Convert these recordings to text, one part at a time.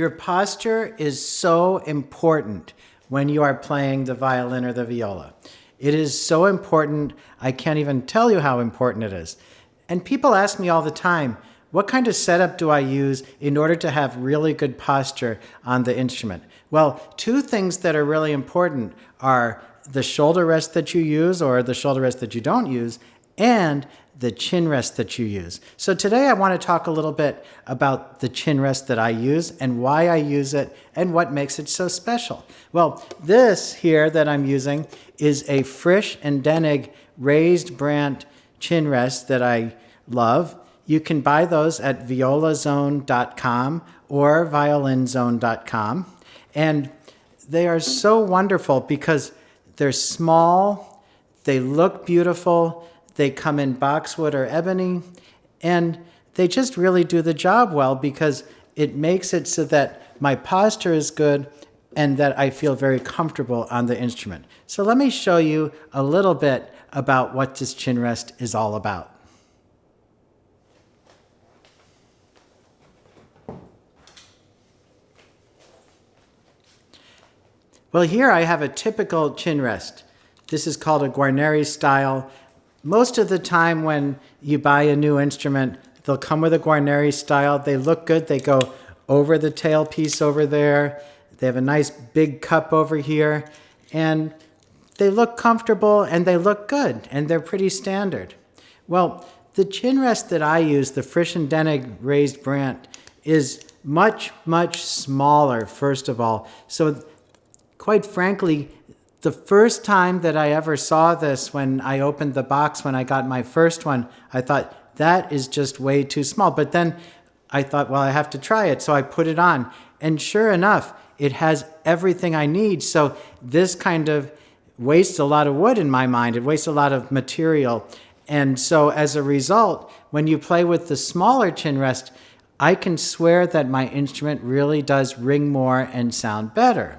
Your posture is so important when you are playing the violin or the viola. It is so important, I can't even tell you how important it is. And people ask me all the time, what kind of setup do I use in order to have really good posture on the instrument? Well, two things that are really important are the shoulder rest that you use or the shoulder rest that you don't use, and the chin rest that you use. So today I want to talk a little bit about the chin rest that I use and why I use it and what makes it so special. Well, this here that I'm using is a Frisch and Denig raised Brandt chin rest that I love. You can buy those at violazone.com or violinzone.com. And they are so wonderful because they're small, they look beautiful, they come in boxwood or ebony, and they just really do the job well because it makes it so that my posture is good and that I feel very comfortable on the instrument. So let me show you a little bit about what this chin rest is all about. Well, here I have a typical chin rest. This is called a Guarneri style. Most of the time when you buy a new instrument, they'll come with a Guarneri style. They look good. They go over the tailpiece over there. They have a nice big cup over here. And they look comfortable and they look good. And they're pretty standard. Well, the chin rest that I use, the Frisch and Denig raised Brandt, is much, much smaller, first of all. So quite frankly, the first time that I ever saw this, when I opened the box, when I got my first one, I thought, that is just way too small. But then I thought, well, I have to try it. So I put it on. And sure enough, it has everything I need. So this kind of wastes a lot of wood in my mind. It wastes a lot of material. And so as a result, when you play with the smaller chin rest, I can swear that my instrument really does ring more and sound better.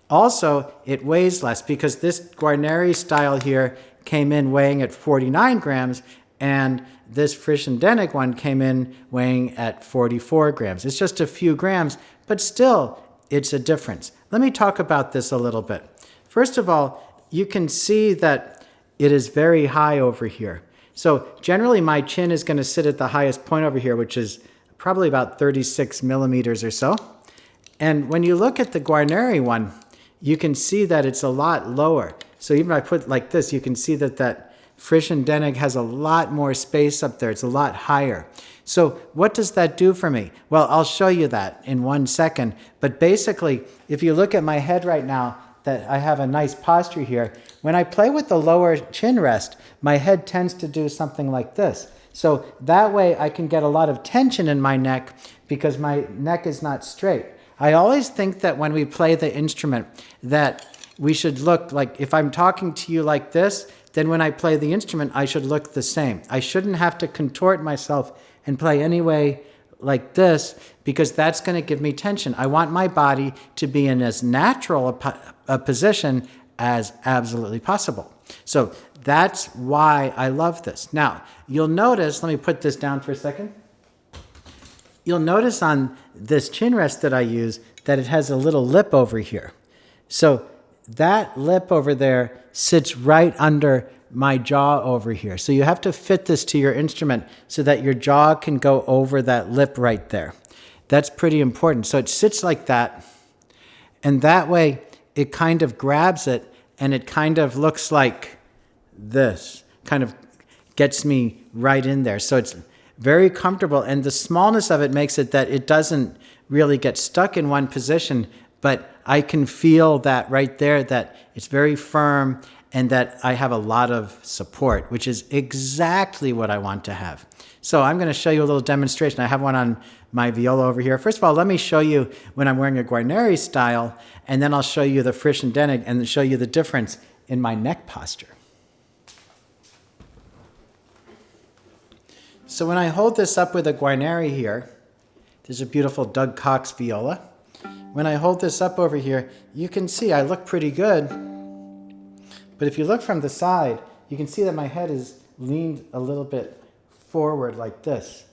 Also, it weighs less because this Guarneri style here came in weighing at 49 grams and this Frisch and Denig one came in weighing at 44 grams. It's just a few grams, but still, it's a difference. Let me talk about this a little bit. First of all, you can see that it is very high over here. So generally, my chin is going to sit at the highest point over here, which is probably about 36 millimeters or so. And when you look at the Guarneri one, you can see that it's a lot lower. So even if I put it like this, you can see that that Frisch and Denig has a lot more space up there. It's a lot higher. So what does that do for me? Well, I'll show you that in 1 second. But basically, if you look at my head right now, that I have a nice posture here. When I play with the lower chin rest, my head tends to do something like this. So that way I can get a lot of tension in my neck because my neck is not straight. I always think that when we play the instrument that we should look like, if I'm talking to you like this, then when I play the instrument, I should look the same. I shouldn't have to contort myself and play any way like this because that's going to give me tension. I want my body to be in as natural a position as absolutely possible. So that's why I love this. Now, you'll notice, let me put this down for a second. You'll notice on this chin rest that I use that it has a little lip over here. So that lip over there sits right under my jaw over here. So you have to fit this to your instrument so that your jaw can go over that lip right there. That's pretty important. So it sits like that, and that way it kind of grabs it and it kind of looks like this, kind of gets me right in there. So it's very comfortable, and the smallness of it makes it that it doesn't really get stuck in one position, but I can feel that right there, that it's very firm and that I have a lot of support, which is exactly what I want to have. So I'm going to show you a little demonstration. I have one on my viola over here. First of all, let me show you when I'm wearing a Guarneri style, and then I'll show you the Frisch and Denig and show you the difference in my neck posture. So when I hold this up with a Guarneri here, there's a beautiful Doug Cox viola. When I hold this up over here, you can see I look pretty good. But if you look from the side, you can see that my head is leaned a little bit forward like this.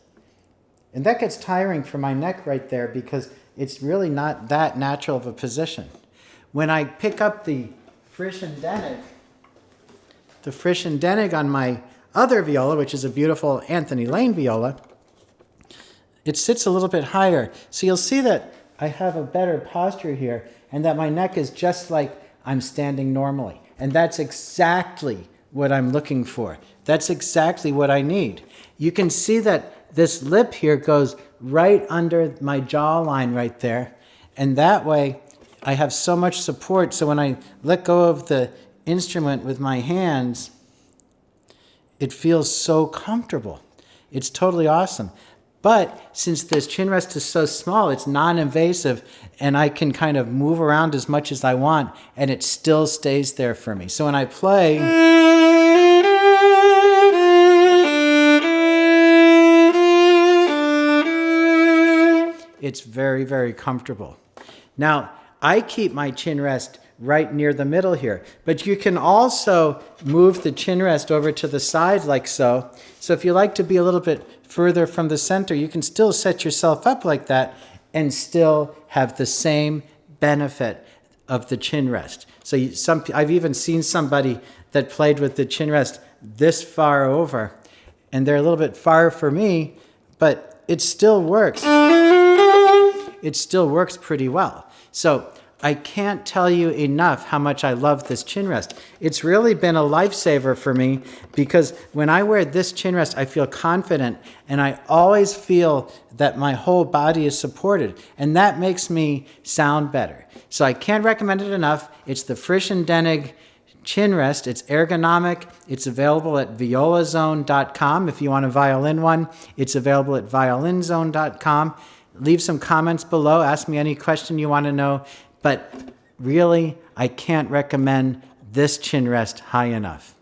And that gets tiring for my neck right there because it's really not that natural of a position. When I pick up the Frisch and Denig on my other viola, which is a beautiful Anthony Lane viola, it sits a little bit higher. So you'll see that I have a better posture here and that my neck is just like I'm standing normally. And that's exactly what I'm looking for. That's exactly what I need. You can see that this lip here goes right under my jawline right there. And that way I have so much support. So when I let go of the instrument with my hands, it feels so comfortable. It's totally awesome. But since this chin rest is so small, it's non-invasive, and I can kind of move around as much as I want, and it still stays there for me. So when I play, it's very, very comfortable. Now, I keep my chin rest right near the middle here, but you can also move the chin rest over to the side like so. So if you like to be a little bit further from the center, you can still set yourself up like that and still have the same benefit of the chin rest. So I've even seen somebody that played with the chin rest this far over, and they're a little bit far for me, but it still works. It still works pretty well. So I can't tell you enough how much I love this chin rest. It's really been a lifesaver for me because when I wear this chin rest, I feel confident and I always feel that my whole body is supported, and that makes me sound better. So I can't recommend it enough. It's the Frisch and Denig chin rest. It's ergonomic. It's available at violazone.com. If you want a violin one, it's available at violinzone.com. Leave some comments below. Ask me any question you want to know. But really, I can't recommend this chin rest high enough.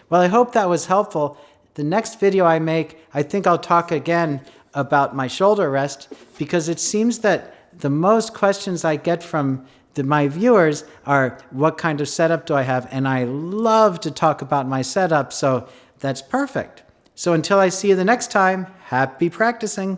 Well, I hope that was helpful. The next video I make, I think I'll talk again about my shoulder rest, because it seems that the most questions I get from my viewers are, what kind of setup do I have? And I love to talk about my setup, so that's perfect. So until I see you the next time, happy practicing.